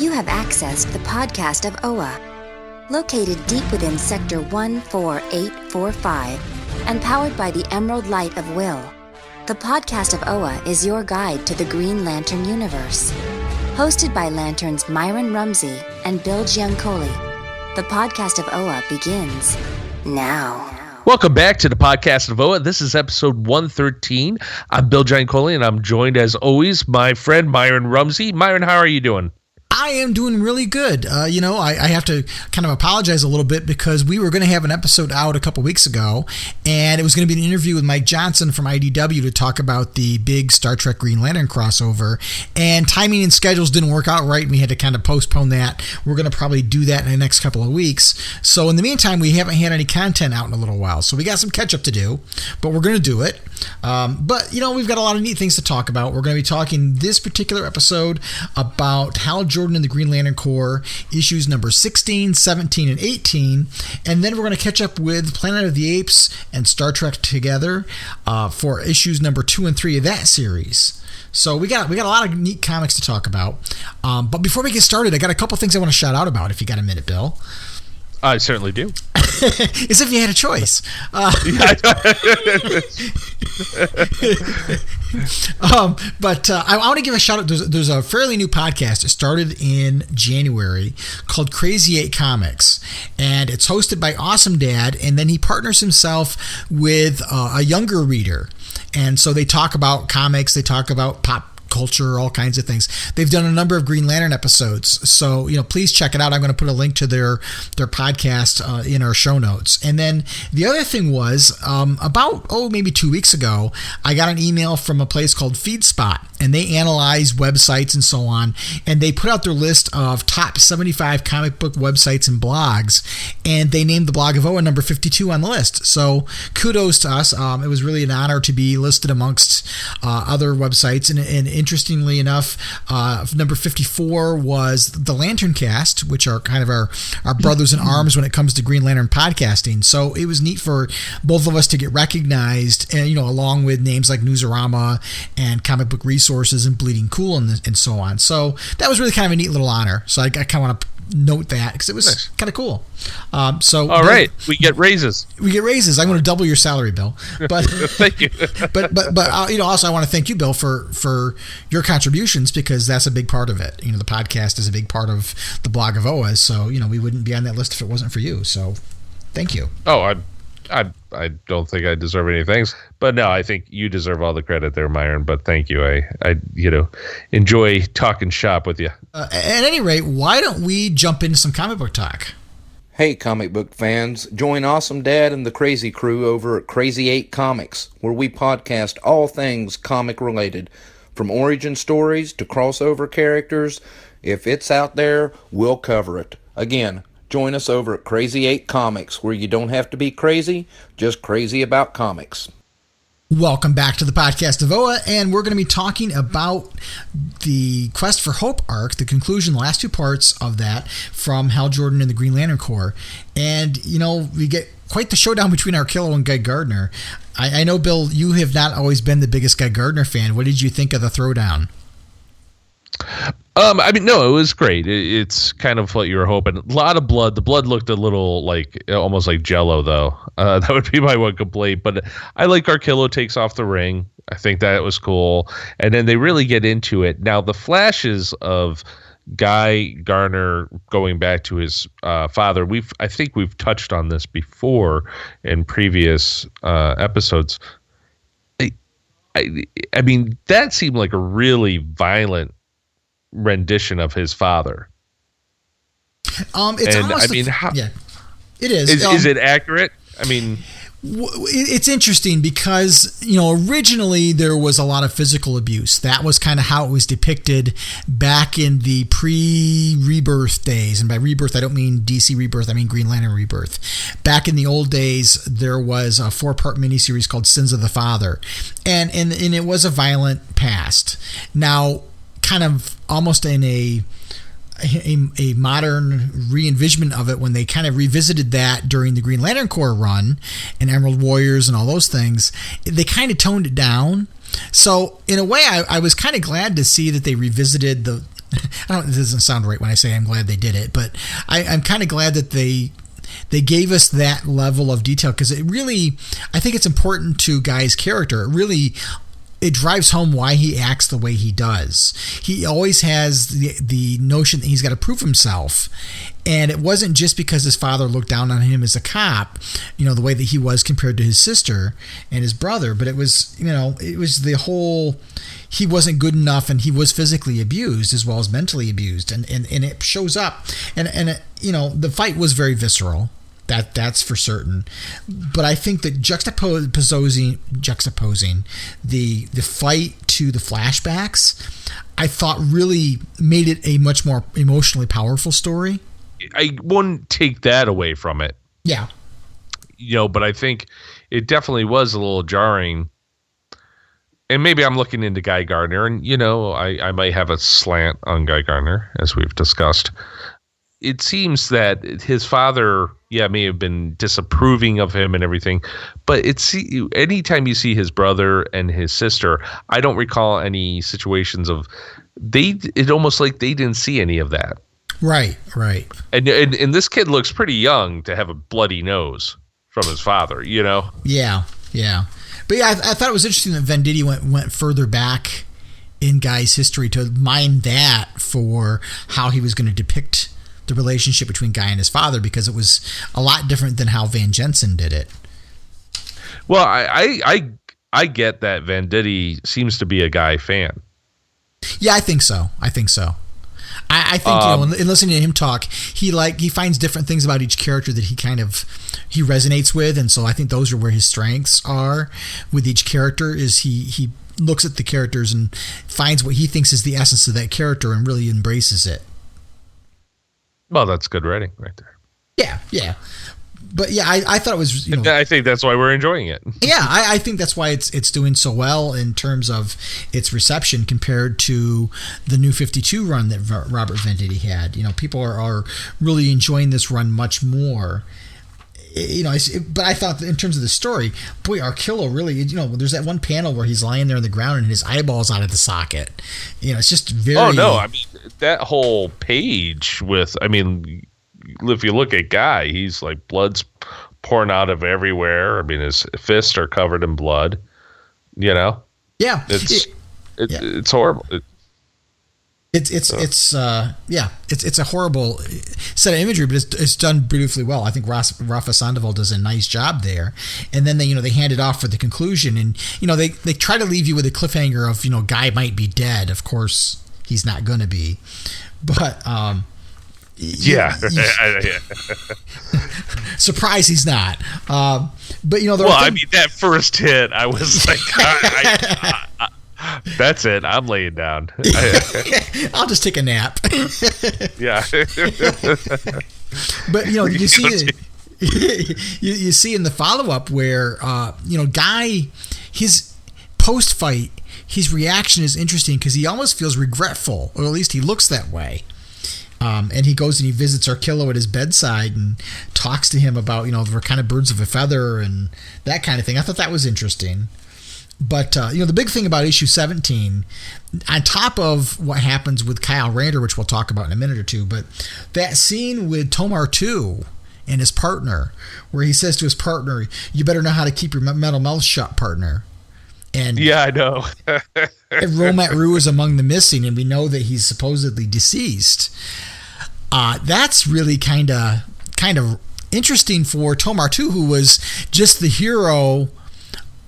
You have accessed the podcast of OA, located deep within Sector 14845 and powered by the Emerald Light of Will. The podcast of OA is your guide to the Green Lantern universe. Hosted by Lanterns Myron Rumsey and Bill Giancoli, the podcast of OA begins now. Welcome back to the podcast of OA. This is episode 113. I'm Bill Giancoli, and I'm joined, as always, my friend Myron Rumsey. Myron, how are you doing? I am doing really good. I have to kind of apologize a little bit because we were going to have an episode out a couple weeks ago, and it was going to be an interview with Mike Johnson from IDW to talk about the big Star Trek Green Lantern crossover, and timing and schedules didn't work out right, and we had to kind of postpone that. We're going to probably do that in the next couple of weeks. So in the meantime, we haven't had any content out in a little while, so we got some catch up to do, but we're going to do it. But we've got a lot of neat things to talk about. We're going to be talking this particular episode about Hal Jordan and the Green Lantern Corps, issues number 16, 17, and 18. And then we're going to catch up with Planet of the Apes and Star Trek Together for issues number 2 and 3 of that series. So we got a lot of neat comics to talk about. But before we get started, I got a couple things I want to shout out about, if you got a minute, Bill. I certainly do. As if you had a choice. But I want to give a shout out. There's a fairly new podcast. It started in January called Crazy 8 Comics, and it's hosted by Awesome Dad, and then he partners himself with a younger reader. And so they talk about comics, they talk about pop culture, all kinds of things. They've done a number of Green Lantern episodes, so please check it out. I'm going to put a link to their podcast in our show notes. And then the other thing was about maybe 2 weeks ago, I got an email from a place called FeedSpot, and they analyze websites and so on, and they put out their list of top 75 comic book websites and blogs, and they named the blog of OA number 52 on the list. So kudos to us. It was really an honor to be listed amongst other websites, and interestingly enough, number 54 was the Lantern Cast, which are kind of our brothers in arms when it comes to Green Lantern podcasting. So it was neat for both of us to get recognized, and along with names like Newsarama and Comic Book Resources and Bleeding Cool and so on. So that was really kind of a neat little honor. So I kind of want to note that because it was nice. Kind of cool. All right, we get raises. I'm going to double your salary, Bill. But thank you. but also I want to thank you, Bill, for your contributions, because that's a big part of it. The podcast is a big part of the blog of OA, so we wouldn't be on that list if it wasn't for you. So thank you. Oh, I don't think I deserve any thanks, but no, I think you deserve all the credit there, Myron. But thank you. I enjoy talking shop with you. At any rate, why don't we jump into some comic book talk? Hey, comic book fans, join Awesome Dad and the Crazy Crew over at Crazy 8 Comics, where we podcast all things comic related, from origin stories to crossover characters. If it's out there, we'll cover it. Again, join us over at Crazy 8 Comics, where you don't have to be crazy, just crazy about comics. Welcome back to the podcast of OA, and we're going to be talking about the Quest for Hope arc, the conclusion, the last two parts of that from Hal Jordan and the Green Lantern Corps. And, we get quite the showdown between Arkillo and Guy Gardner. I know, Bill, you have not always been the biggest Guy Gardner fan. What did you think of the throwdown? No, it was great. It's kind of what you were hoping. A lot of blood. The blood looked a little almost like Jello, though. That would be my one complaint. But I like Arkillo takes off the ring. I think that was cool. And then they really get into it. Now, the flashes of Guy Gardner going back to his father, I think we've touched on this before in previous episodes. I mean, that seemed like a really violent rendition of his father. It's almost yeah, it is. Is it accurate? I mean, it's interesting because originally there was a lot of physical abuse. That was kind of how it was depicted back in the pre-Rebirth days, and by Rebirth I don't mean DC Rebirth, I mean Green Lantern Rebirth. Back in the old days, there was a 4-part miniseries called Sins of the Father, and it was a violent past. Now, kind of almost in a modern re-envisionment of it, when they kind of revisited that during the Green Lantern Corps run and Emerald Warriors and all those things, they kind of toned it down. So in a way, I was kind of glad to see that they revisited It doesn't sound right when I say I'm glad they did it, but I'm kind of glad that they gave us that level of detail, because it really, I think it's important to Guy's character. It drives home why he acts the way he does. He always has the notion that he's got to prove himself. And it wasn't just because his father looked down on him as a cop, the way that he was compared to his sister and his brother, but it was the whole, he wasn't good enough, and he was physically abused as well as mentally abused. And it shows up. And the fight was very visceral. That's for certain. But I think that juxtaposing the fight to the flashbacks, I thought really made it a much more emotionally powerful story. I wouldn't take that away from it. Yeah. But I think it definitely was a little jarring. And maybe I'm looking into Guy Gardner, and I might have a slant on Guy Gardner, as we've discussed. It seems that his father, may have been disapproving of him and everything, but anytime you see his brother and his sister, I don't recall any situations of it almost like they didn't see any of that. Right. And this kid looks pretty young to have a bloody nose from his father, Yeah. But yeah, I thought it was interesting that Venditti went further back in Guy's history to mine that for how he was going to depict the relationship between Guy and his father, because it was a lot different than how Van Jensen did it. Well, I get that Venditti seems to be a Guy fan. Yeah, I think so. I think in listening to him talk, he finds different things about each character that he resonates with, and so I think those are where his strengths are with each character. Is he looks at the characters and finds what he thinks is the essence of that character and really embraces it. Well, that's good writing right there. Yeah. But yeah, I thought it was. I think that's why we're enjoying it. Yeah, I think that's why it's doing so well in terms of its reception compared to the New 52 run that Robert Venditti had. People are really enjoying this run much more. But I thought that in terms of the story, boy, Arkillo really, there's that one panel where he's lying there on the ground and his eyeball's out of the socket. It's just very. Oh no! I mean, that whole page if you look at Guy, he's like blood's pouring out of everywhere. I mean, his fists are covered in blood. Yeah, it's horrible. It's a horrible set of imagery, but it's done beautifully well. I think Rafa Sandoval does a nice job there. And then they hand it off for the conclusion, and they try to leave you with a cliffhanger of Guy might be dead. Of course, he's not going to be, but yeah. Surprise, he's not. But that first hit, I was like, that's it. I'm laying down. I'll just take a nap. Yeah. But you see you see in the follow-up where Guy, his post-fight, his reaction is interesting because he almost feels regretful, or at least he looks that way. And he goes and he visits Arkillo at his bedside and talks to him about, we're kind of birds of a feather and that kind of thing. I thought that was interesting. But, the big thing about issue 17, on top of what happens with Kyle Rayner, which we'll talk about in a minute or two, but that scene with Tomar 2 and his partner, where he says to his partner, you better know how to keep your metal mouth shut, partner. And yeah, I know. Romat Rue is among the missing, and we know that he's supposedly deceased. That's really kind of interesting for Tomar 2, who was just the hero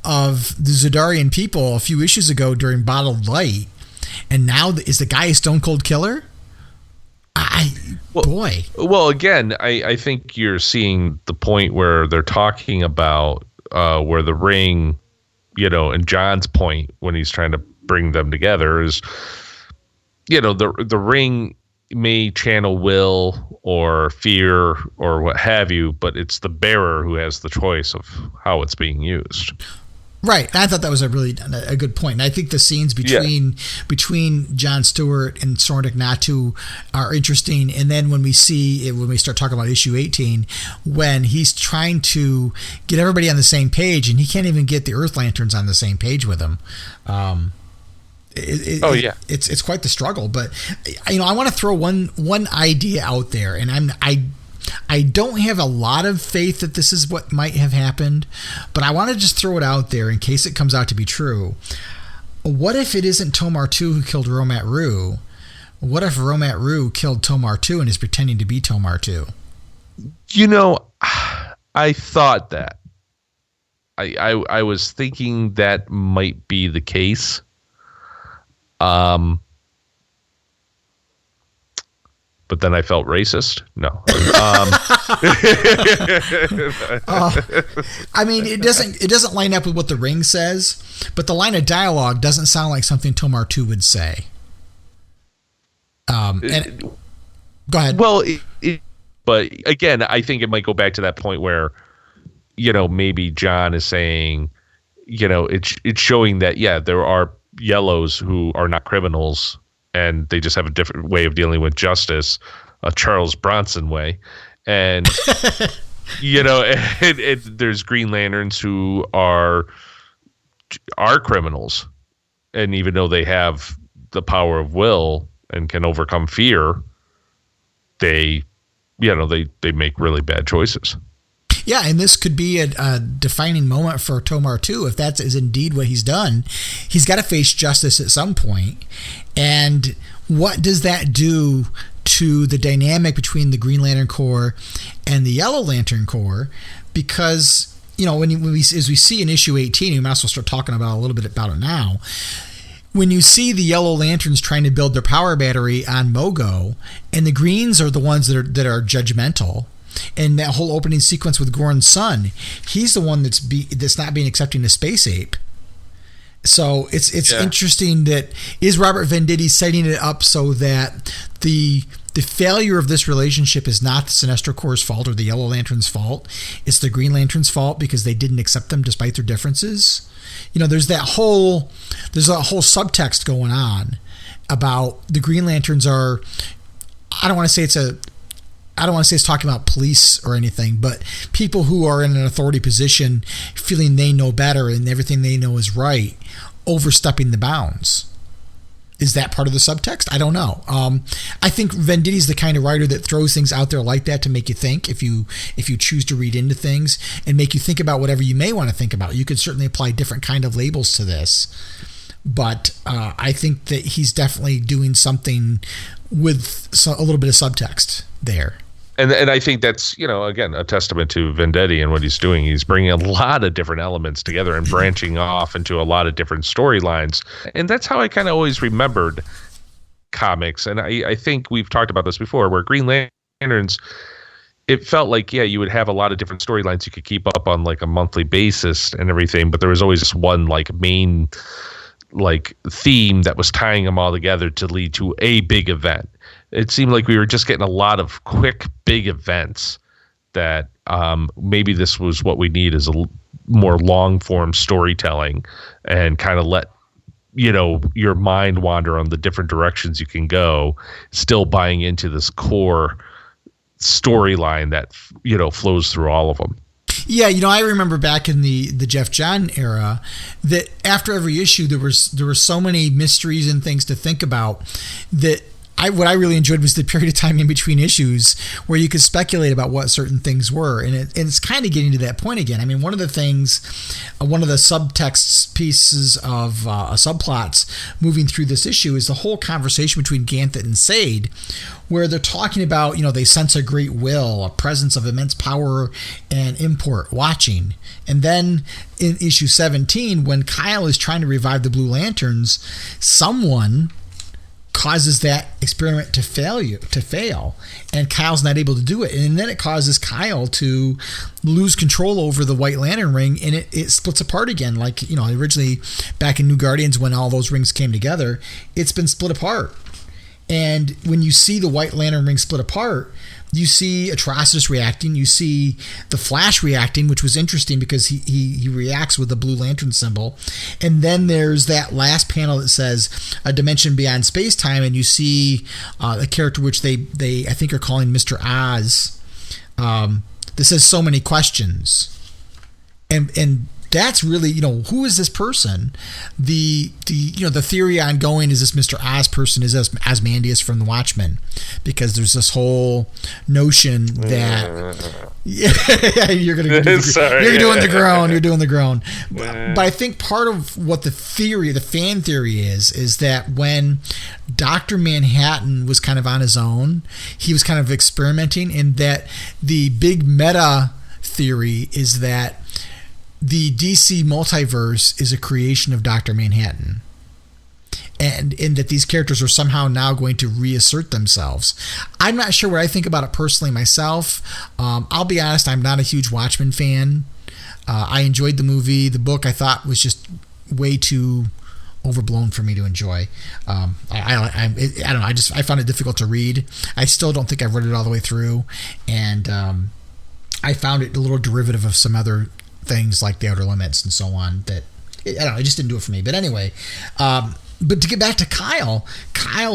of the Zodarian people a few issues ago during Bottled Light, and now is the guy a stone cold killer? Well, again, I think you're seeing the point where they're talking about where the ring, and John's point when he's trying to bring them together is, the ring may channel will or fear or what have you, but it's the bearer who has the choice of how it's being used. Right. I thought that was a good point. And I think the scenes between John Stewart and Soren Ignatu are interesting. And then when we start talking about issue 18, when he's trying to get everybody on the same page and he can't even get the Earth Lanterns on the same page with him. It's quite the struggle. But I want to throw one idea out there, and I don't have a lot of faith that this is what might have happened, but I want to just throw it out there in case it comes out to be true. What if it isn't Tomar 2 who killed Romat Ru? What if Romat Ru killed Tomar 2 and is pretending to be Tomar 2? I thought that. I was thinking that might be the case. But then I felt racist. No. I mean, it doesn't line up with what the ring says, but the line of dialogue doesn't sound like something Tomar 2 would say. And go ahead. Well, but again, I think it might go back to that point where, maybe John is saying, it's showing that, there are yellows who are not criminals and they just have a different way of dealing with justice, a Charles Bronson way. And, there's Green Lanterns who are criminals. And even though they have the power of will and can overcome fear, they make really bad choices. Yeah, and this could be a defining moment for Tomar 2. If that is indeed what he's done, he's got to face justice at some point. And what does that do to the dynamic between the Green Lantern Corps and the Yellow Lantern Corps? Because, as we see in issue 18, we might as well start talking about a little bit about it now. When you see the Yellow Lanterns trying to build their power battery on Mogo, and the Greens are the ones that are judgmental, and that whole opening sequence with Goran's son, he's the one that's not being accepting the space ape. So it's interesting that is Robert Venditti setting it up so that the failure of this relationship is not the Sinestro Corps' fault or the Yellow Lantern's fault. It's the Green Lantern's fault because they didn't accept them despite their differences. There's a whole subtext going on about the Green Lanterns are, I don't want to say it's talking about police or anything, but people who are in an authority position feeling they know better and everything they know is right, overstepping the bounds. Is that part of the subtext? I don't know. I think Venditti's the kind of writer that throws things out there like that to make you think, if you choose to read into things and make you think about whatever you may want to think about. You could certainly apply different kind of labels to this. But I think that he's definitely doing something with a little bit of subtext there. And I think that's, again, a testament to Venditti and what he's doing. He's bringing a lot of different elements together and branching off into a lot of different storylines. And that's how I kind of always remembered comics. And I think we've talked about this before, where Green Lanterns, it felt like, you would have a lot of different storylines you could keep up on like a monthly basis and everything. But there was always this one like main like theme that was tying them all together to lead to a big event. It seemed like we were just getting a lot of quick, big events that maybe this was what we need as a more long-form storytelling and kind of let, your mind wander on the different directions you can go, still buying into this core storyline that, flows through all of them. Yeah, I remember back in the Jeff John era that after every issue there were so many mysteries and things to think about that what I really enjoyed was the period of time in between issues where you could speculate about what certain things were. And it's kind of getting to that point again. I mean, one of the subtext pieces of subplots moving through this issue is the whole conversation between Ganthet and Sade, where they're talking about, they sense a great will, a presence of immense power and import watching. And then in issue 17, when Kyle is trying to revive the Blue Lanterns, someone causes that experiment to fail, and Kyle's not able to do it, and then it causes Kyle to lose control over the White Lantern ring, and it splits apart again. Like originally back in New Guardians when all those rings came together, it's been split apart. And when you see the White Lantern ring split apart, you see Atrocitus reacting, you see the Flash reacting, which was interesting because he reacts with the Blue Lantern symbol. And then there's that last panel that says a dimension beyond space-time, and you see a character which they I think are calling Mr. Oz. This says so many questions. And that's really, who is this person? The theory ongoing is this Mr. Oz person is Ozymandias from the Watchmen, because there's this whole notion that you're doing the groan. But I think part of what the fan theory is that when Dr. Manhattan was kind of on his own, he was kind of experimenting, and that the big meta theory is that the DC multiverse is a creation of Dr. Manhattan, and in that these characters are somehow now going to reassert themselves. I'm not sure what I think about it personally myself. I'll be honest, I'm not a huge Watchmen fan. I enjoyed the movie. The book I thought was just way too overblown for me to enjoy. I don't know. I found it difficult to read. I still don't think I've read it all the way through, and I found it a little derivative of some other things like The Outer Limits and so on that I don't know, it just didn't do it for me. But anyway, but to get back to Kyle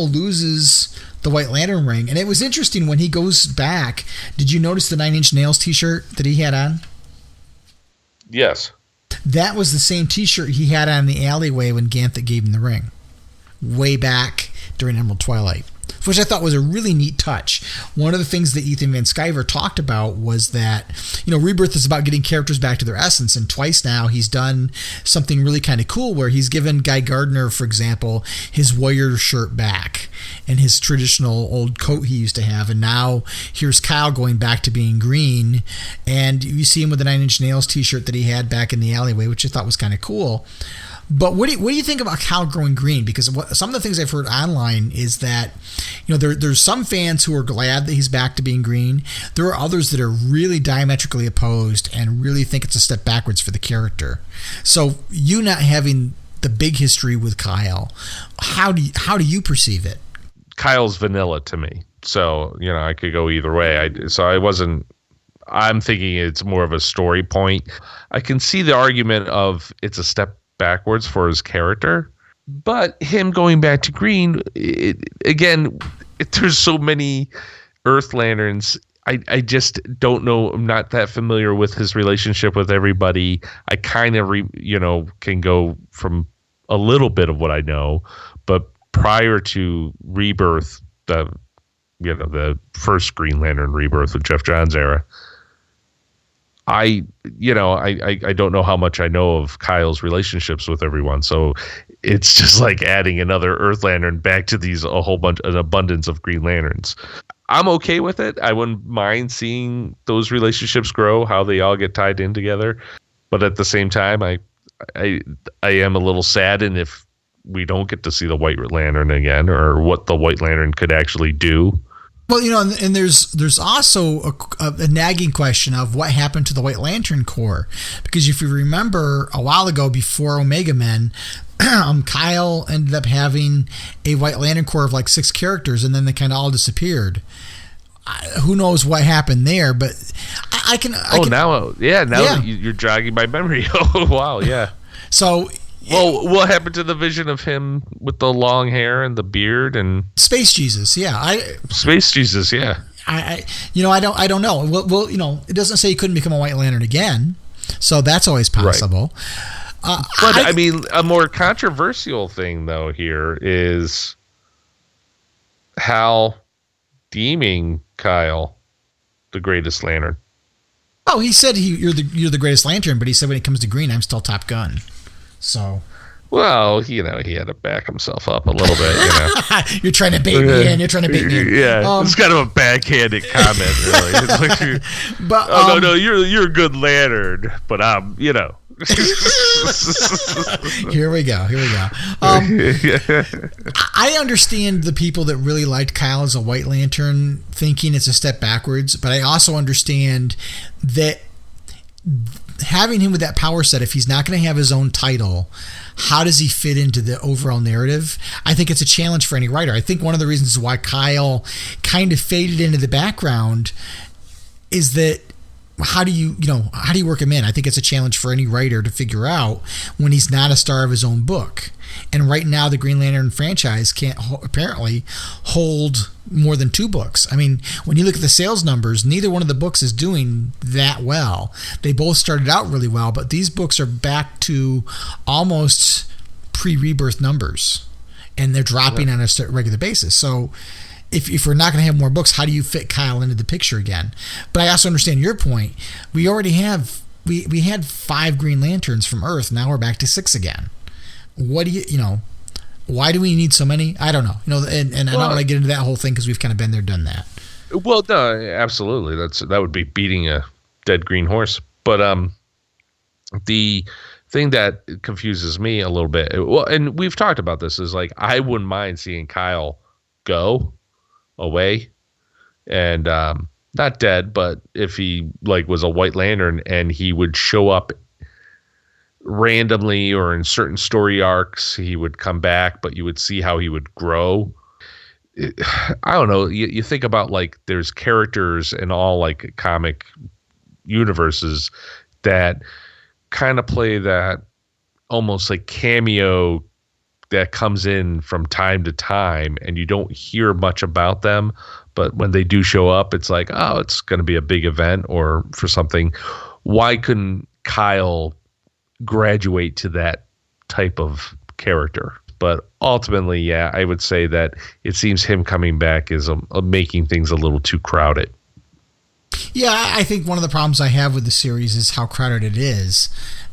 loses the White Lantern ring, and it was interesting when he goes back. Did you notice the 9 Inch Nails t-shirt that he had on? Yes. That was the same t-shirt he had on in the alleyway when Ganthet gave him the ring, way back during Emerald Twilight, which I thought was a really neat touch. One of the things that Ethan Van Sciver talked about was that, Rebirth is about getting characters back to their essence, and twice now he's done something really kind of cool where he's given Guy Gardner, for example, his warrior shirt back and his traditional old coat he used to have, and now here's Kyle going back to being green, and you see him with the 9 Inch Nails t-shirt that he had back in the alleyway, which I thought was kind of cool. But what do you think about Kyle growing green? Because some of the things I've heard online is that, there's some fans who are glad that he's back to being green. There are others that are really diametrically opposed and really think it's a step backwards for the character. So you not having the big history with Kyle, how do you perceive it? Kyle's vanilla to me. So, I could go either way. I'm thinking it's more of a story point. I can see the argument of it's a step backwards for his character, but him going back to green, there's so many Earth Lanterns. I just don't know. I'm not that familiar with his relationship with everybody. I kind of can go from a little bit of what I know, but prior to Rebirth, the first Green Lantern Rebirth with Jeff Johns era, I don't know how much I know of Kyle's relationships with everyone. So it's just like adding another Earth Lantern back to an abundance of Green Lanterns. I'm okay with it. I wouldn't mind seeing those relationships grow, how they all get tied in together. But at the same time, I am a little saddened if we don't get to see the White Lantern again, or what the White Lantern could actually do. Well, and there's also a nagging question of what happened to the White Lantern Corps, because if you remember a while ago, before Omega Men, Kyle ended up having a White Lantern Corps of like 6 characters, and then they kind of all disappeared. Who knows what happened there? But now that you're jogging my memory. Oh wow, yeah. So. Well, what happened to the vision of him with the long hair and the beard and Space Jesus? Yeah, Space Jesus. Yeah. I don't know. Well, it doesn't say he couldn't become a White Lantern again, so that's always possible. Right. But a more controversial thing though here is Hal deeming Kyle the greatest Lantern. Oh, he said you're the greatest Lantern, but he said when it comes to green, I'm still Top Gun. So, well, he had to back himself up a little bit. You're trying to bait me in. You're trying to bait me in. Yeah, it's kind of a backhanded comment, really. It's like but no, you're a good Lantern, but Here we go. I understand the people that really liked Kyle as a White Lantern thinking it's a step backwards, but I also understand that having him with that power set, if he's not going to have his own title, how does he fit into the overall narrative? I think it's a challenge for any writer. I think one of the reasons why Kyle kind of faded into the background is that how do you work him in? I think it's a challenge for any writer to figure out when he's not a star of his own book. And right now, the Green Lantern franchise can't apparently hold more than 2 books. I mean, when you look at the sales numbers, neither one of the books is doing that well. They both started out really well, but these books are back to almost pre-rebirth numbers, and they're dropping on a regular basis. So if we're not going to have more books, how do you fit Kyle into the picture again? But I also understand your point. We already have we had 5 Green Lanterns from Earth. Now we're back to 6 again. What do why do we need so many? I don't know. And I don't want to get into that whole thing because we've kind of been there, done that. Well, no, absolutely. That would be beating a dead green horse. But the thing that confuses me a little bit, well, and we've talked about this, is like I wouldn't mind seeing Kyle go away and not dead, but if he like was a White Lantern and he would show up randomly or in certain story arcs, he would come back, but you would see how he would grow. I don't know. You think about like there's characters in all like comic universes that kind of play that almost like cameo that comes in from time to time and you don't hear much about them, but when they do show up, it's like, oh, it's going to be a big event or for something. Why couldn't Kyle graduate to that type of character? But ultimately, yeah, I would say that it seems him coming back is making things a little too crowded. Yeah, I think one of the problems I have with the series is how crowded it is.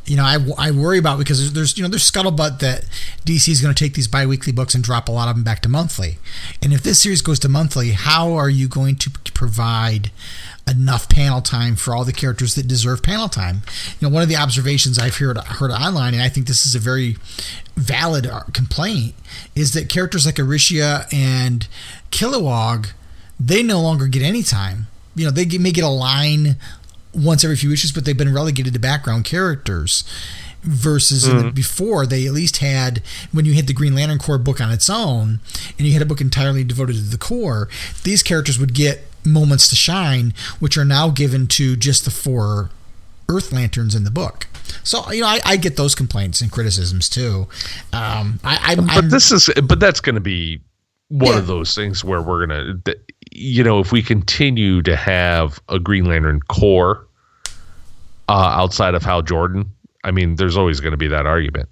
I worry about, because there's scuttlebutt that DC is going to take these bi-weekly books and drop a lot of them back to monthly. And if this series goes to monthly, how are you going to provide enough panel time for all the characters that deserve panel time? One of the observations I've heard online, and I think this is a very valid complaint, is that characters like Aricia and Kilowog, they no longer get any time. They may get a line once every few issues, but they've been relegated to background characters. Versus before, they at least had, when you had the Green Lantern Corps book on its own, and you had a book entirely devoted to the Corps, these characters would get moments to shine, which are now given to just the 4 Earth Lanterns in the book. So I get those complaints and criticisms too. But that's going to be one of those things where we're going to, if we continue to have a Green Lantern Corps outside of Hal Jordan, I mean, there's always going to be that argument.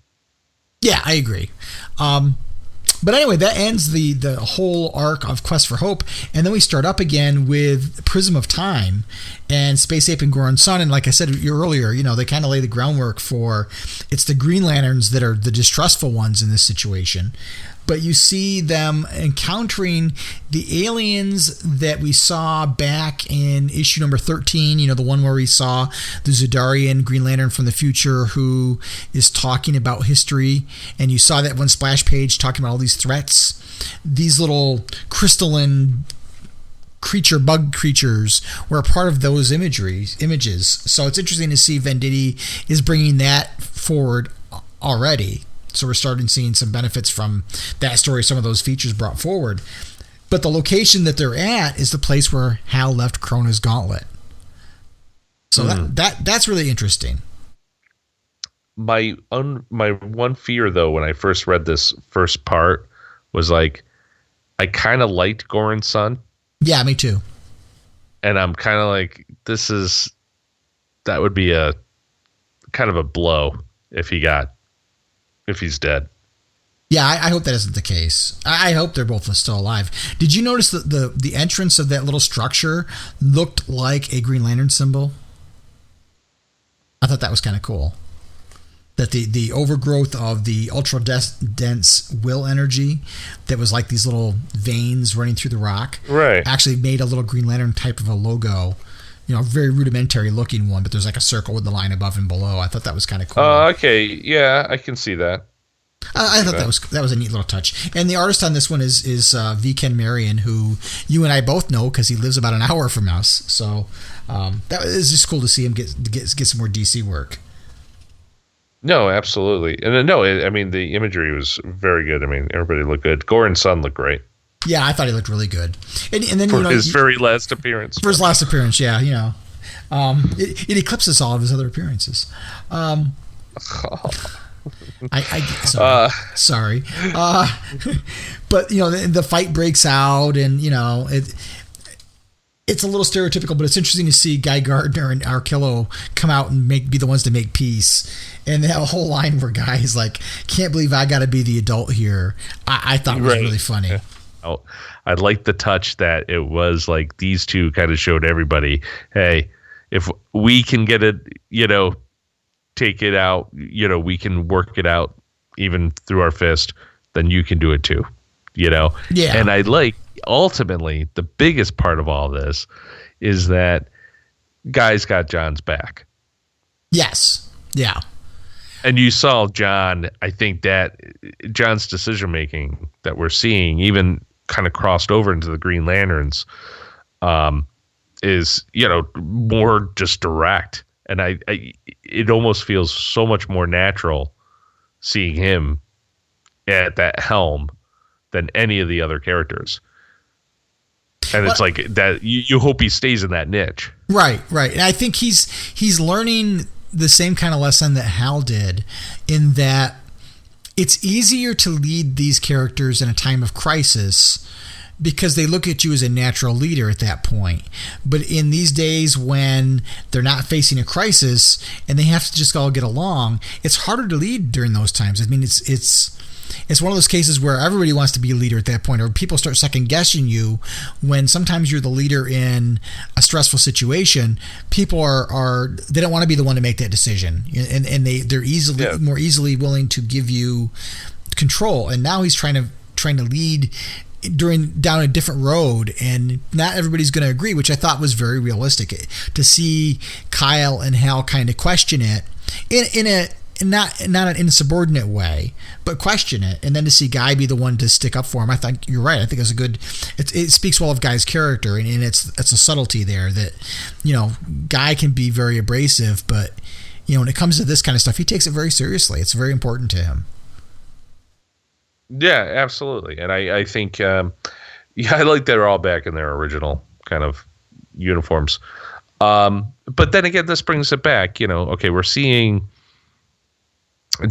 Yeah, I agree. But anyway, that ends the whole arc of Quest for Hope, and then we start up again with Prism of Time and Space Ape and Goran Sun. And like I said earlier, they kind of lay the groundwork for, it's the Green Lanterns that are the distrustful ones in this situation. But you see them encountering the aliens that we saw back in issue number 13, the one where we saw the Zudarian Green Lantern from the future who is talking about history. And you saw that one splash page talking about all these threats. These little crystalline bug creatures were a part of those images. So it's interesting to see Venditti is bringing that forward already. So we're starting seeing some benefits from that story, some of those features brought forward. But the location that they're at is the place where Hal left Krona's gauntlet. So that's really interesting. My one fear, though, when I first read this first part was like, I kind of liked Goran Sun. Yeah, me too. And I'm kind of like, that would be a kind of a blow if he's dead. Yeah, I hope that isn't the case. I hope they're both still alive. Did you notice that the entrance of that little structure looked like a Green Lantern symbol? I thought that was kind of cool. That the overgrowth of the ultra dense will energy that was like these little veins running through the rock, right, actually made a little Green Lantern type of a logo. A very rudimentary looking one, but there's like a circle with the line above and below. I thought that was kind of cool. Okay, yeah, I can see that. I thought that was a neat little touch. And the artist on this one is V. Ken Marion, who you and I both know because he lives about an hour from us. So that is just cool to see him get some more DC work. No, absolutely, and I mean the imagery was very good. I mean everybody looked good. Goran Sun looked great. Yeah, I thought he looked really good. And then for his very last appearance. For his last appearance, yeah, It eclipses all of his other appearances. Sorry. But the fight breaks out, and it's a little stereotypical, but it's interesting to see Guy Gardner and Arkillo come out and be the ones to make peace. And that whole line where Guy's like, "Can't believe I got to be the adult here," I thought was really funny. Yeah. Oh, I liked the touch that it was like these two kind of showed everybody, hey, if we can get it, take it out, we can work it out even through our fist, then you can do it too, Yeah. And I like, ultimately, the biggest part of all this is that Guy's got John's back. Yes. Yeah. And you saw John, I think that John's decision making that we're seeing, even kind of crossed over into the Green Lanterns, is, more just direct. And it almost feels so much more natural seeing him at that helm than any of the other characters. And it's like that you hope he stays in that niche. Right. And I think he's learning the same kind of lesson that Hal did, in that it's easier to lead these characters in a time of crisis because they look at you as a natural leader at that point. But in these days when they're not facing a crisis and they have to just all get along, it's harder to lead during those times. I mean, it's one of those cases where everybody wants to be a leader at that point, or people start second guessing you when sometimes you're the leader in a stressful situation. People they don't want to be the one to make that decision, and they're more easily willing to give you control. And now he's trying to lead down a different road, and not everybody's going to agree, which I thought was very realistic to see Kyle and Hal kind of question it in a not in an insubordinate way, but question it, and then to see Guy be the one to stick up for him. I thought you're right. I think it speaks well of Guy's character, and it's a subtlety there that Guy can be very abrasive, but when it comes to this kind of stuff, he takes it very seriously. It's very important to him. Yeah, absolutely. And I think I like they're all back in their original kind of uniforms. But then again, this brings it back. Okay, we're seeing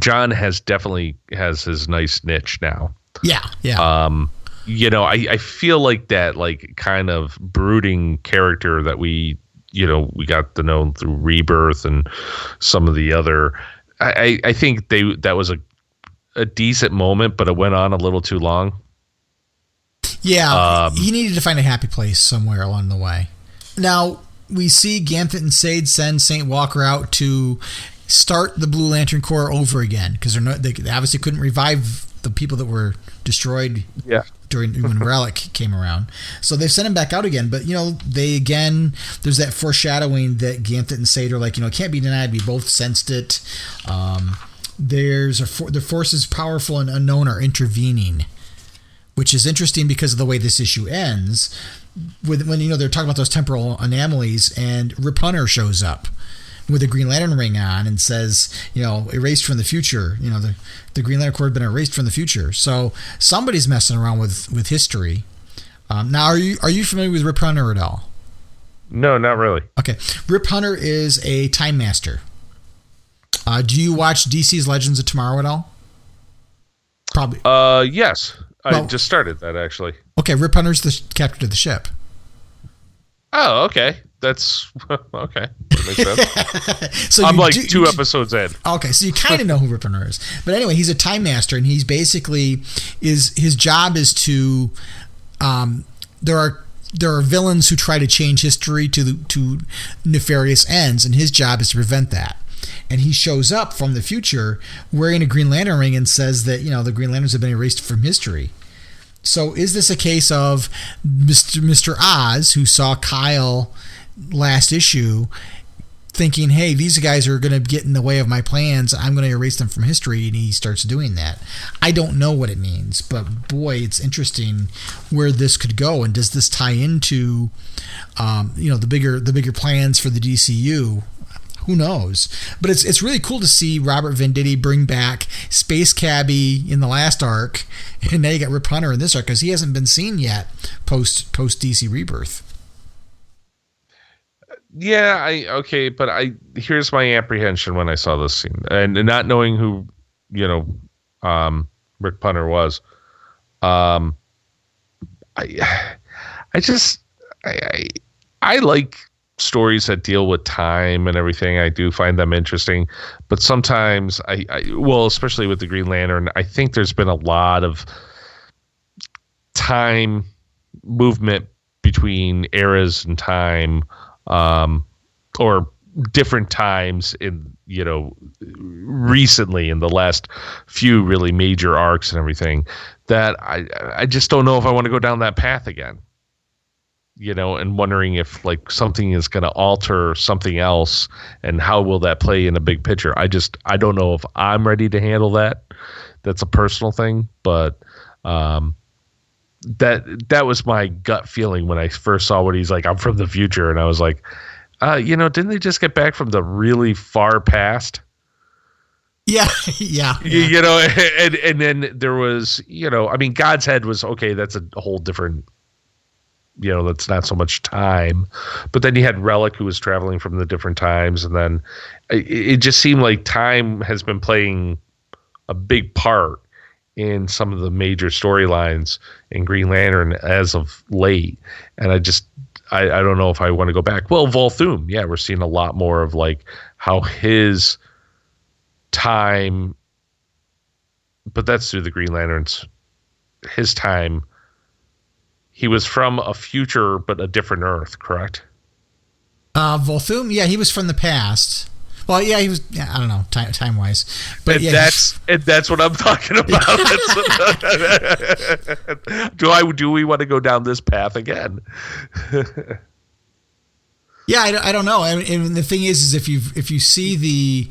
John definitely has his nice niche now. Yeah. I feel like that, like, kind of brooding character that we got to know through Rebirth and some of the other. I think that was a decent moment, but it went on a little too long. Yeah, he needed to find a happy place somewhere along the way. Now we see Ganthet and Sade send St. Walker out to start the Blue Lantern Corps over again, because they obviously couldn't revive the people that were destroyed during when Relic came around. So they sent him back out again. But there's that foreshadowing that Ganthet and Sade are like, it can't be denied. We both sensed it. The forces powerful and unknown are intervening, which is interesting because of the way this issue ends. When they're talking about those temporal anomalies, and Rip Hunter shows up with a Green Lantern ring on and says, erased from the future. The Green Lantern Corps had been erased from the future. So somebody's messing around with history. Now, are you familiar with Rip Hunter at all? No, not really. Okay, Rip Hunter is a time master. Do you watch DC's Legends of Tomorrow at all? Probably. Yes. I just started that, actually. Okay, Rip Hunter's the captain of the ship. Oh, okay. That's okay. That makes sense. So I'm like 2 episodes in. Okay, so you kind of know who Rip Hunter is. But anyway, he's a time master, and he's basically his job is to there are villains who try to change history to nefarious ends, and his job is to prevent that. And he shows up from the future wearing a Green Lantern ring and says that, the Green Lanterns have been erased from history. So is this a case of Mr. Oz, who saw Kyle last issue, thinking, hey, these guys are going to get in the way of my plans, I'm going to erase them from history, and he starts doing that? I don't know what it means, but boy, it's interesting where this could go. And does this tie into the bigger plans for the DCU? Who knows? But it's really cool to see Robert Venditti bring back Space Cabbie in the last arc, and now you got Rip Hunter in this arc, because he hasn't been seen yet post DC Rebirth. Okay, but here's my apprehension when I saw this scene, and not knowing who, Rick Punner was. I like stories that deal with time and everything. I do find them interesting, but sometimes especially with the Green Lantern, I think there's been a lot of time movement between eras and time, or different times in, recently in the last few really major arcs and everything, that I just don't know if I want to go down that path again. And wondering if like something is going to alter something else, and how will that play in a big picture. I don't know if I'm ready to handle that. That's a personal thing, but that was my gut feeling when I first saw what he's like, I'm from the future, and I was like, didn't they just get back from the really far past? Yeah. And then there was, God's head was okay. That's a whole different. That's not so much time, but then you had Relic, who was traveling from the different times, and then it just seemed like time has been playing a big part in some of the major storylines in Green Lantern as of late, and I don't know if I want to go back. Well, Volthoom, yeah, we're seeing a lot more of like how his time, but that's through the Green Lanterns. His time. He was from a future, but a different Earth, correct? Volthoom, yeah, he was from the past. Well, yeah, he was. Yeah, I don't know, time wise, but and yeah, that's what I'm talking about. Do we want to go down this path again? Yeah, I don't know. And the thing is if you see the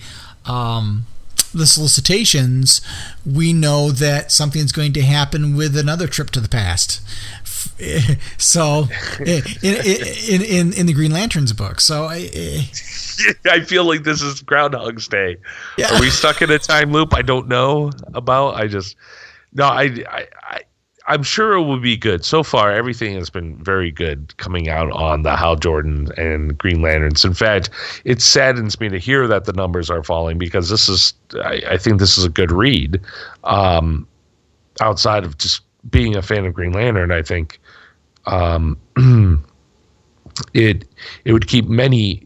solicitations, we know that something's going to happen with another trip to the past. So in the Green Lanterns book. So I feel like this is Groundhog's Day. Yeah. Are we stuck in a time loop I don't know about? I'm sure it will be good. So far, everything has been very good coming out on the Hal Jordan and Green Lanterns. In fact, it saddens me to hear that the numbers are falling, because I think this is a good read. Outside of just being a fan of Green Lantern, I think it would keep many,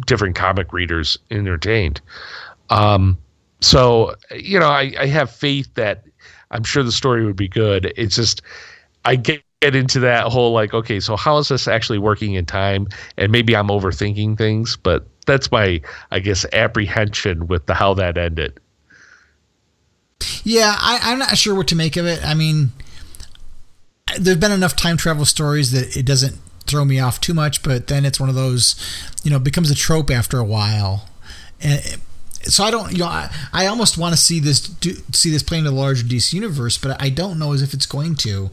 different comic readers entertained. So, I have faith that I'm sure the story would be good. It's just, I get into that whole like, okay, so how is this actually working in time? And maybe I'm overthinking things, but that's my, I guess, apprehension with how that ended. Yeah, I'm not sure what to make of it. I mean, there's been enough time travel stories that it doesn't throw me off too much, but then it's one of those, becomes a trope after a while. And so I don't, I almost want to see this play in the larger DC universe, but I don't know as if it's going to,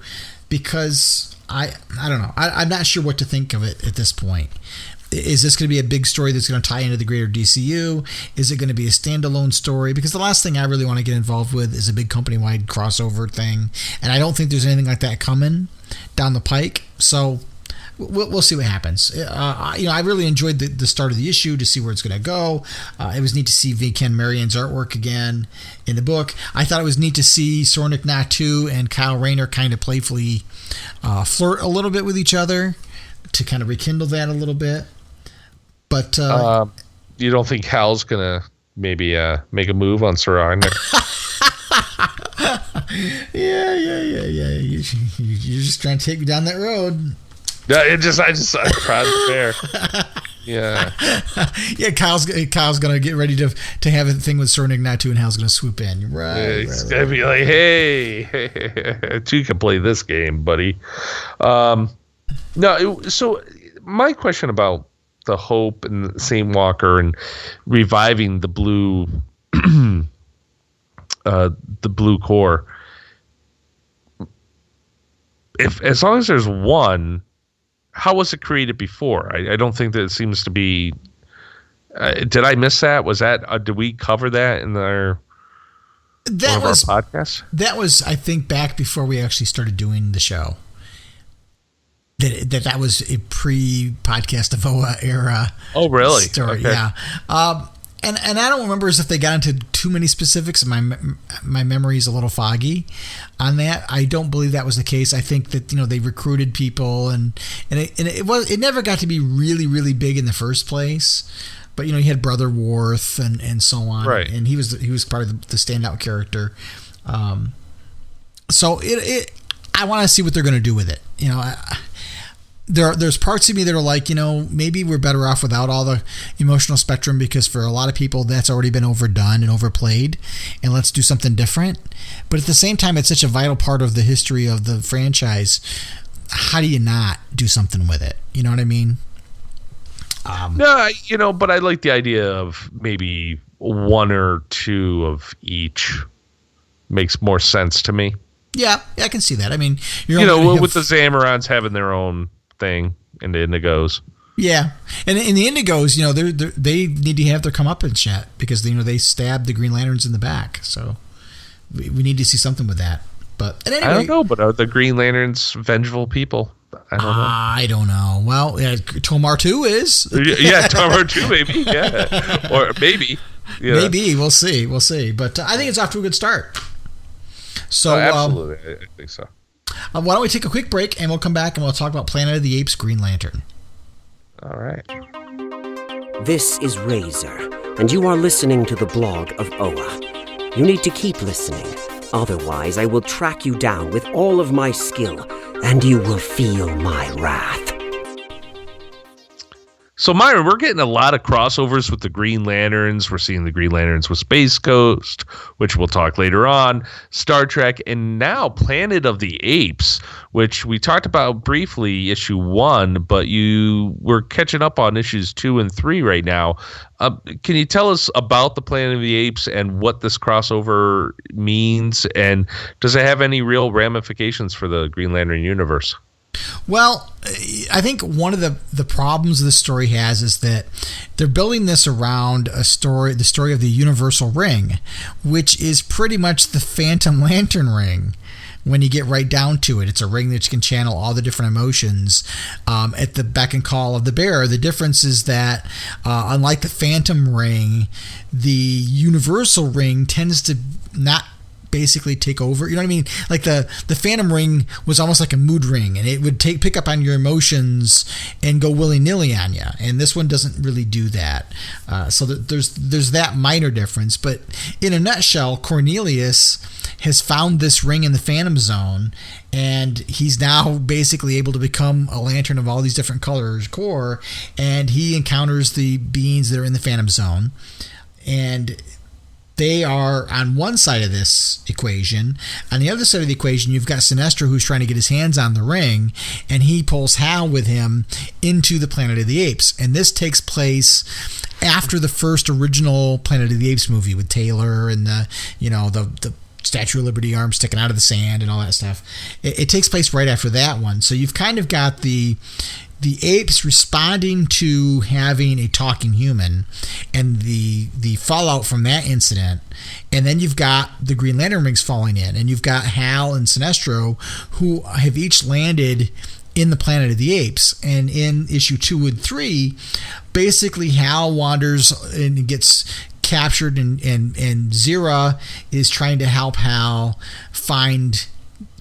because I don't know. I'm not sure what to think of it at this point. Is this going to be a big story that's going to tie into the greater DCU? Is it going to be a standalone story? Because the last thing I really want to get involved with is a big company-wide crossover thing, and I don't think there's anything like that coming down the pike. So we'll see what happens. I really enjoyed the start of the issue to see where it's going to go. It was neat to see V. Ken Marian's artwork again in the book. I thought it was neat to see Soranik Natu and Kyle Rayner kind of playfully flirt a little bit with each other to kind of rekindle that a little bit. But you don't think Hal's gonna maybe make a move on Soranik? Yeah. You're just trying to take me down that road. No, I'm proud of bear. Yeah. Yeah, Kyle's gonna get ready to have a thing with Soranik Natu, and Hal's gonna swoop in. Right. It's gonna be like, hey, you can play this game, buddy. So my question about the Hope and Saint Walker and reviving the blue, the blue core. As long as there's one, how was it created before? I don't think that it seems to be. Did I miss that? Was that? Did we cover that in our podcast? That was, I think, back before we actually started doing the show. that was a pre-podcast of OA era. Oh, really? Story, okay. yeah. And I don't remember as if they got into too many specifics. My memory is a little foggy on that. I don't believe that was the case. I think that they recruited people and it never got to be really, really big in the first place. But you had Brother Worth and so on, right? And he was part of the standout character. So I want to see what they're going to do with it. There's parts of me that are like, maybe we're better off without all the emotional spectrum, because for a lot of people that's already been overdone and overplayed, and let's do something different. But at the same time, it's such a vital part of the history of the franchise. How do you not do something with it? You know what I mean? No, but I like the idea of maybe one or two of each. Makes more sense to me. Yeah, I can see that. I mean, with the Zamorans having their own thing and the Indigos. Yeah, and in the Indigos, they need to have their comeuppance yet, because they stabbed the Green Lanterns in the back. So we need to see something with that. But anyway, I don't know. But are the Green Lanterns vengeful people? I don't know. Well, Tomar 2 is. Yeah, Tomar 2 maybe. Yeah, or maybe. Yeah. Maybe we'll see. But I think it's off to a good start. So absolutely, I think so. Why don't we take a quick break and we'll come back and we'll talk about Planet of the Apes Green Lantern. All right. This is Razor, and you are listening to the blog of Oa. You need to keep listening. Otherwise, I will track you down with all of my skill, and you will feel my wrath. So, Myron, we're getting a lot of crossovers with the Green Lanterns. We're seeing the Green Lanterns with Space Ghost, which we'll talk later on, Star Trek, and now Planet of the Apes, which we talked about briefly, issue 1, but you were catching up on issues 2 and 3 right now. Can you tell us about the Planet of the Apes and what this crossover means, and does it have any real ramifications for the Green Lantern universe? Well, I think one of the problems this story has is that they're building this around the story of the Universal Ring, which is pretty much the Phantom Lantern ring. When you get right down to it, it's a ring that you can channel all the different emotions at the beck and call of the bearer. The difference is that, unlike the Phantom ring, the Universal Ring tends to not basically take over. You know what I mean? Like the Phantom ring was almost like a mood ring, and it would pick up on your emotions and go willy-nilly on you. And this one doesn't really do that. So there's that minor difference. But in a nutshell, Cornelius has found this ring in the Phantom Zone, and he's now basically able to become a lantern of all these different colors core, and he encounters the beings that are in the Phantom Zone, and they are on one side of this equation. On the other side of the equation, you've got Sinestro, who's trying to get his hands on the ring, and he pulls Hal with him into the Planet of the Apes. And this takes place after the first original Planet of the Apes movie with Taylor and the Statue of Liberty arm sticking out of the sand and all that stuff. It takes place right after that one. So you've kind of got the apes responding to having a talking human and the fallout from that incident. And then you've got the Green Lantern rings falling in, and you've got Hal and Sinestro, who have each landed in the Planet of the Apes. And in issue 2 and 3, basically Hal wanders and gets captured, and Zira is trying to help Hal find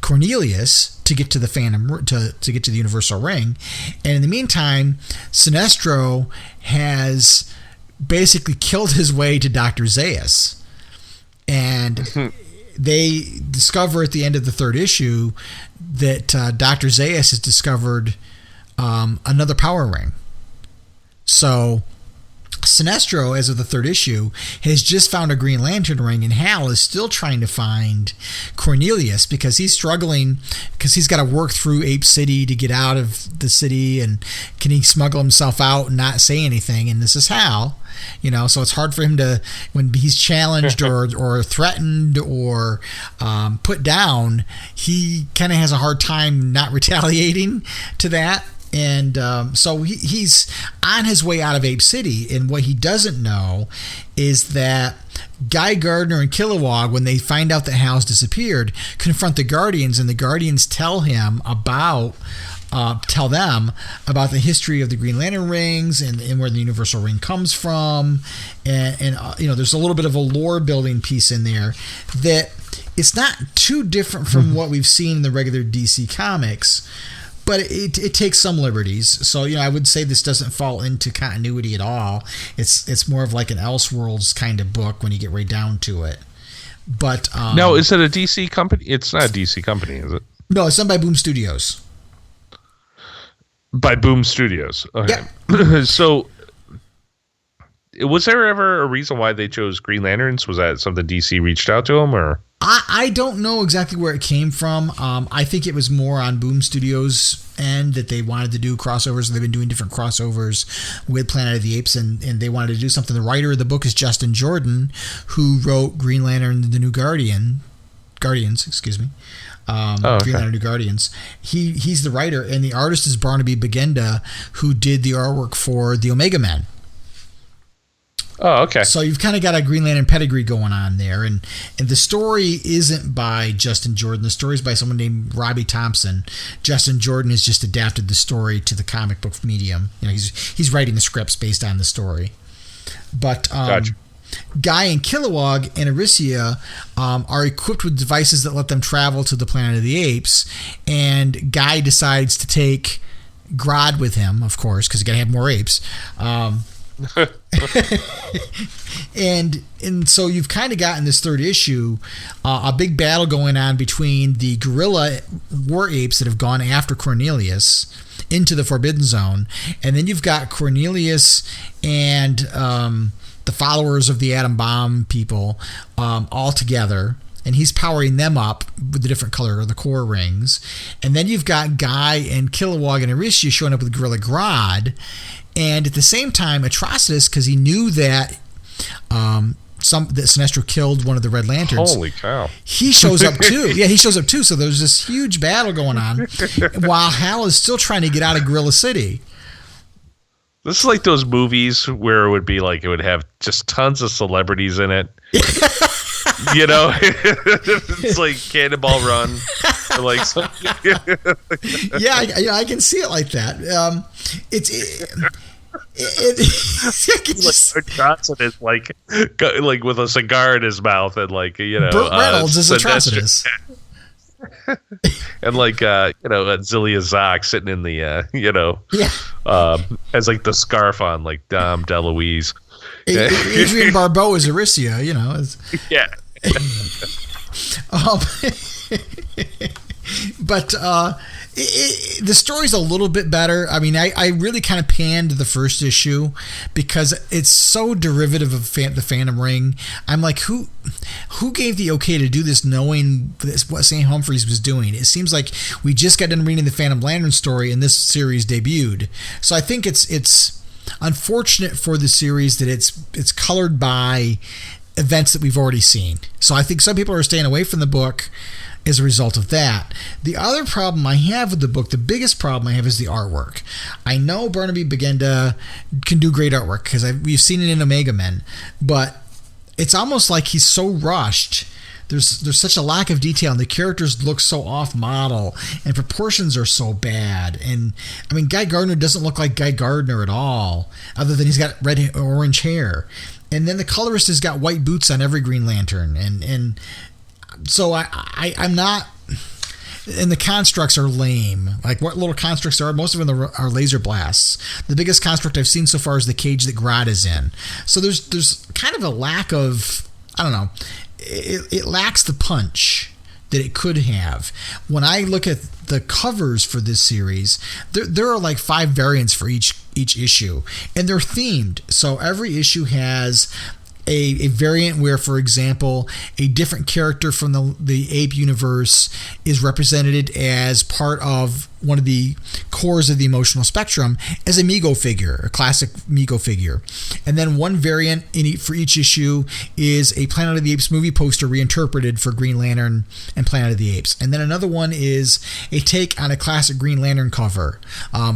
Cornelius to get to the Phantom, to get to the Universal Ring. And in the meantime, Sinestro has basically killed his way to Dr. Zaius. And they discover at the end of the 3rd issue that Dr. Zaius has discovered another power ring. So Sinestro, as of the 3rd issue, has just found a Green Lantern ring, and Hal is still trying to find Cornelius because he's struggling, because he's got to work through Ape City to get out of the city, and can he smuggle himself out and not say anything? And this is Hal, so it's hard for him to, when he's challenged or threatened or put down, he kind of has a hard time not retaliating to that. And so he's on his way out of Ape City, and what he doesn't know is that Guy Gardner and Kilowog, when they find out that Hal's disappeared, confront the Guardians, and the Guardians tell him about tell them about the history of the Green Lantern rings and where the Universal Ring comes from, and there's a little bit of a lore building piece in there that it's not too different from what we've seen in the regular DC comics, but it takes some liberties. So I would say this doesn't fall into continuity at all. It's more of like an Elseworlds kind of book when you get right down to it. But now, is it a DC company? It's not a DC company, is it? No, it's done by Boom Studios. By Boom Studios. Okay. Yeah. So, was there ever a reason why they chose Green Lanterns? Was that something DC reached out to them, or? I don't know exactly where it came from. I think it was more on Boom Studios' end that they wanted to do crossovers. They've been doing different crossovers with Planet of the Apes, and they wanted to do something. The writer of the book is Justin Jordan, who wrote Green Lantern: The New Guardians. Green Lantern: New Guardians. He's the writer, and the artist is Barnaby Bagenda, who did the artwork for the Omega Men. Oh, okay. So you've kind of got a Green Lantern pedigree going on there, and the story isn't by Justin Jordan. The story is by someone named Robbie Thompson. Justin Jordan has just adapted the story to the comic book medium. He's writing the scripts based on the story. But Gotcha. Guy and Kilowog and Aricia are equipped with devices that let them travel to the Planet of the Apes, and Guy decides to take Grodd with him, of course, because you got to have more apes. and so you've kind of got in this third issue a big battle going on between the gorilla war apes that have gone after Cornelius into the Forbidden Zone, and then you've got Cornelius and the followers of the Atom Bomb people all together, and he's powering them up with the different color of the core rings. And then you've got Guy and Kilowog and Aricia showing up with Gorilla Grodd. And at the same time, Atrocitus, because he knew that that Sinestro killed one of the Red Lanterns. Holy cow. He shows up too. Yeah, he shows up too. So there's this huge battle going on while Hal is still trying to get out of Gorilla City. This is like those movies where it would be like it would have just tons of celebrities in it. It's like Cannonball Run. Or like yeah, I can see it like that. Johnson is like with a cigar in his mouth, and Burt Reynolds is Atrocitus. And Zilia Zoc sitting in the as like the scarf on, like Dom DeLuise. Adrian Barbeau is Aricia, yeah. But the story's a little bit better. I mean, I really kind of panned the first issue because it's so derivative of the Phantom Ring. I'm like, who gave the okay to do this, knowing what St. Humphries was doing? It seems like we just got done reading the Phantom Lantern story and this series debuted. So I think it's unfortunate for the series that it's colored by events that we've already seen. So I think some people are staying away from the book as a result of that. The other problem I have with the book, the biggest problem I have, is the artwork. I know Barnaby Bagenda can do great artwork because we've seen it in Omega Men, but it's almost like he's so rushed. There's such a lack of detail, and the characters look so off model, and proportions are so bad. And I mean, Guy Gardner doesn't look like Guy Gardner at all, other than he's got red orange hair. And then the colorist has got white boots on every Green Lantern, and so I'm not. And the constructs are lame. Like, what little constructs there are, most of them are laser blasts. The biggest construct I've seen so far is the cage that Grodd is in. So there's kind of a lack of, I don't know, it lacks the punch that it could have. When I look at the covers for this series, there are like 5 variants for each issue, and they're themed. So every issue has a variant where, for example, a different character from the ape universe is represented as part of one of the cores of the emotional spectrum as a Mego figure, a classic Mego figure. And then one variant for each issue is a Planet of the Apes movie poster reinterpreted for Green Lantern and Planet of the Apes. And then another one is a take on a classic Green Lantern cover.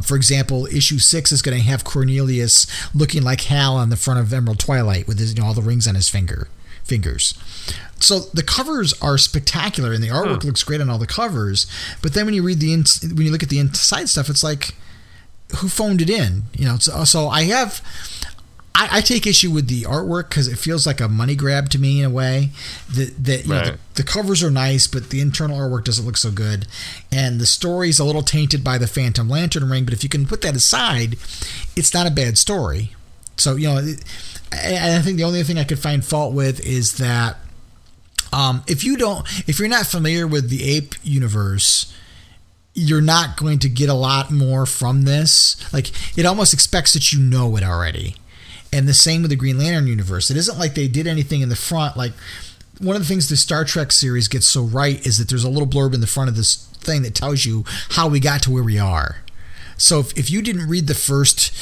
For example, issue 6 is going to have Cornelius looking like Hal on the front of Emerald Twilight with his, all the rings on his fingers. So the covers are spectacular, and the artwork looks great on all the covers. But then when you read when you look at the inside stuff, it's like, who phoned it in? So I take issue with the artwork because it feels like a money grab to me in a way. The covers are nice, but the internal artwork doesn't look so good, and the story's a little tainted by the Phantom Lantern ring. But if you can put that aside, it's not a bad story. So I think the only thing I could find fault with is that if you're not familiar with the Ape universe, you're not going to get a lot more from this. Like, it almost expects that you know it already. And the same with the Green Lantern universe. It isn't like they did anything in the front. Like, one of the things the Star Trek series gets so right is that there's a little blurb in the front of this thing that tells you how we got to where we are. So if you didn't read the first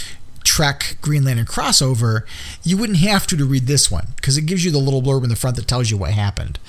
Trek Green Lantern crossover, you wouldn't have to read this one, because it gives you the little blurb in the front that tells you what happened.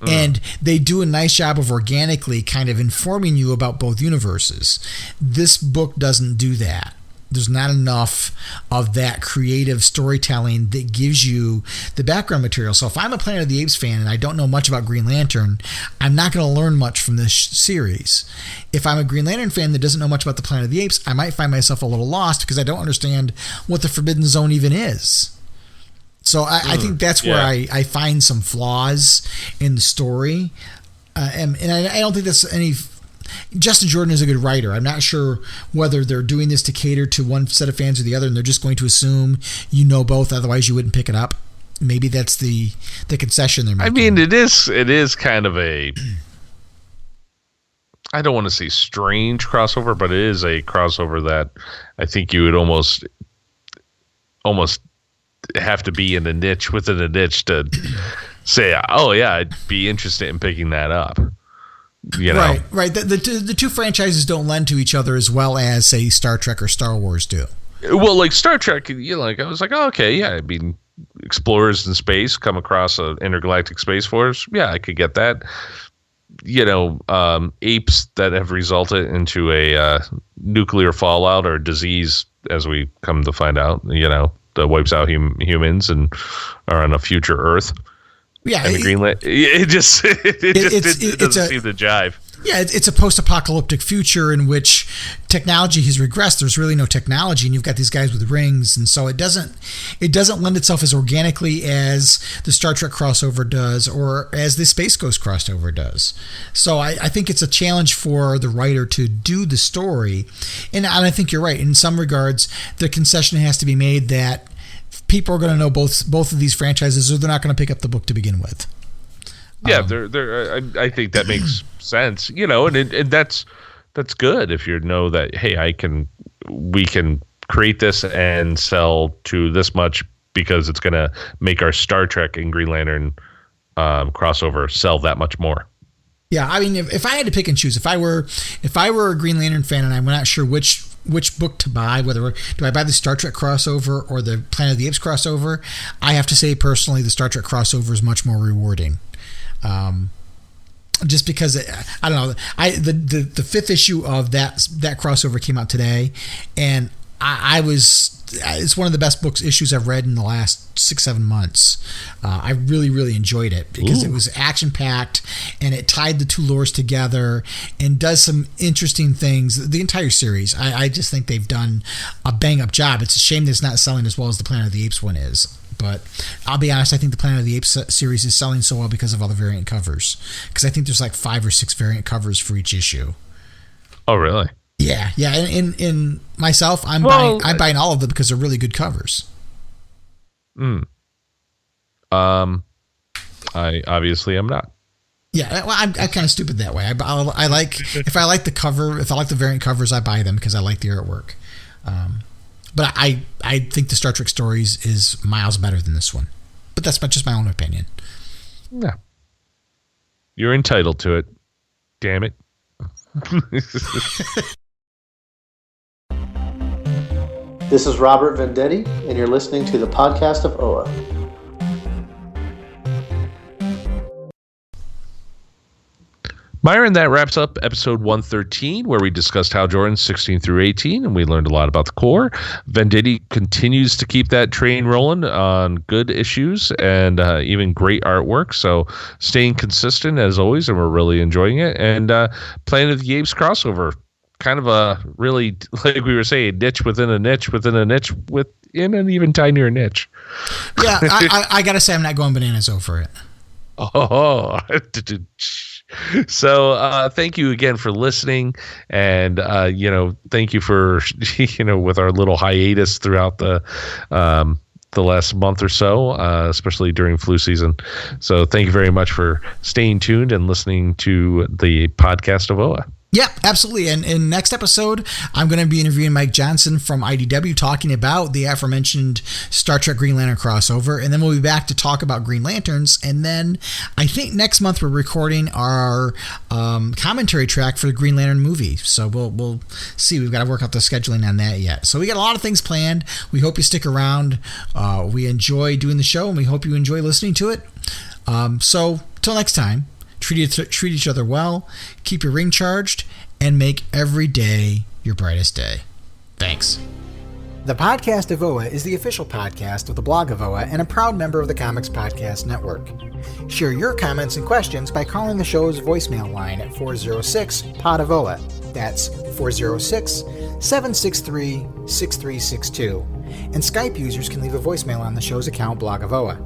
And they do a nice job of organically kind of informing you about both universes. This book doesn't do that. There's not enough of that creative storytelling that gives you the background material. So if I'm a Planet of the Apes fan and I don't know much about Green Lantern, I'm not going to learn much from this series. If I'm a Green Lantern fan that doesn't know much about the Planet of the Apes, I might find myself a little lost because I don't understand what the Forbidden Zone even is. So I think that's where I find some flaws in the story. And I don't think that's any... Justin Jordan is a good writer. I'm not sure whether they're doing this to cater to one set of fans or the other, and they're just going to assume you know both, otherwise you wouldn't pick it up. Maybe that's the concession they're making. I mean, it is kind of a, I don't want to say strange crossover, but it is a crossover that I think you would almost have to be in a niche within a niche to say, oh yeah, I'd be interested in picking that up. Right. The two franchises don't lend to each other as well as, say, Star Trek or Star Wars do. Well, like Star Trek, I was like, oh, okay, yeah. I mean, explorers in space come across an intergalactic space force. Yeah, I could get that. Apes that have resulted into a nuclear fallout or disease, as we come to find out, that wipes out humans and are on a future Earth. Yeah, and the Greenland. It just doesn't seem to jive. Yeah, it's a post-apocalyptic future in which technology has regressed. There's really no technology, and you've got these guys with rings, and so it doesn't lend itself as organically as the Star Trek crossover does, or as the Space Ghost crossover does. So I think it's a challenge for the writer to do the story, and I think you're right. In some regards, the concession has to be made that people are going to know both of these franchises, or they're not going to pick up the book to begin with. Yeah, I think that makes sense, and that's good if you know that, hey, we can create this and sell to this much because it's going to make our Star Trek and Green Lantern crossover sell that much more. Yeah, I mean, if I had to pick and choose, if I were a Green Lantern fan and I'm not sure which book to buy, do I buy the Star Trek crossover or the Planet of the Apes crossover, I have to say personally the Star Trek crossover is much more rewarding. Just because I don't know, the fifth issue of that crossover came out today, and it's one of the best issues I've read in the last 6-7 months. I really, really enjoyed it because it was action-packed and it tied the two lores together and does some interesting things. The entire series, I just think they've done a bang-up job. It's a shame that it's not selling as well as the Planet of the Apes one is. But I'll be honest, I think the Planet of the Apes series is selling so well because of all the variant covers. Because I think there's like 5 or 6 variant covers for each issue. Oh, really? Yeah. In myself, I'm buying all of them because they're really good covers. I obviously am not. Yeah, well, I'm kind of stupid that way. I like if I like the cover, if I like the variant covers, I buy them because I like the artwork. But I think the Star Trek stories is miles better than this one. But that's just my own opinion. Yeah, you're entitled to it. Damn it. This is Robert Vendetti, and you're listening to the podcast of OA. Myron, that wraps up episode 113, where we discussed Hal Jordan 16 through 18, and we learned a lot about the Corps. Venditti continues to keep that train rolling on good issues and even great artwork. So staying consistent as always, and we're really enjoying it. And Planet of the Apes crossover, kind of a really, like we were saying, niche within a niche within a niche within an even tinier niche. Yeah, I got to say, I'm not going bananas over it. Oh, so thank you again for listening, and thank you for with our little hiatus throughout the last month or so, especially during flu season. So thank you very much for staying tuned and listening to the podcast of OA. Yeah, absolutely. And in next episode, I'm going to be interviewing Mike Johnson from IDW talking about the aforementioned Star Trek Green Lantern crossover. And then we'll be back to talk about Green Lanterns. And then I think next month we're recording our commentary track for the Green Lantern movie. So we'll see. We've got to work out the scheduling on that yet. So we got a lot of things planned. We hope you stick around. We enjoy doing the show, and we hope you enjoy listening to it. So till next time. Treat each other well, keep your ring charged, and make every day your brightest day. Thanks. The Podcast of OA is the official podcast of the blog of OA and a proud member of the Comics Podcast Network. Share your comments and questions by calling the show's voicemail line at 406-POD-OA. That's 406-763-6362. And Skype users can leave a voicemail on the show's account, Blog of OA.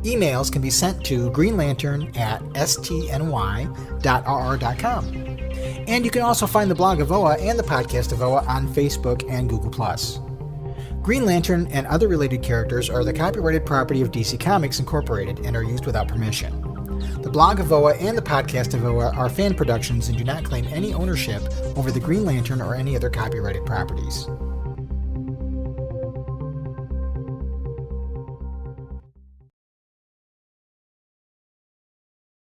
Emails can be sent to greenlantern@stny.rr.com. And you can also find the blog of OA and the podcast of OA on Facebook and Google+. Green Lantern and other related characters are the copyrighted property of DC Comics Incorporated and are used without permission. The blog of OA and the podcast of OA are fan productions and do not claim any ownership over the Green Lantern or any other copyrighted properties.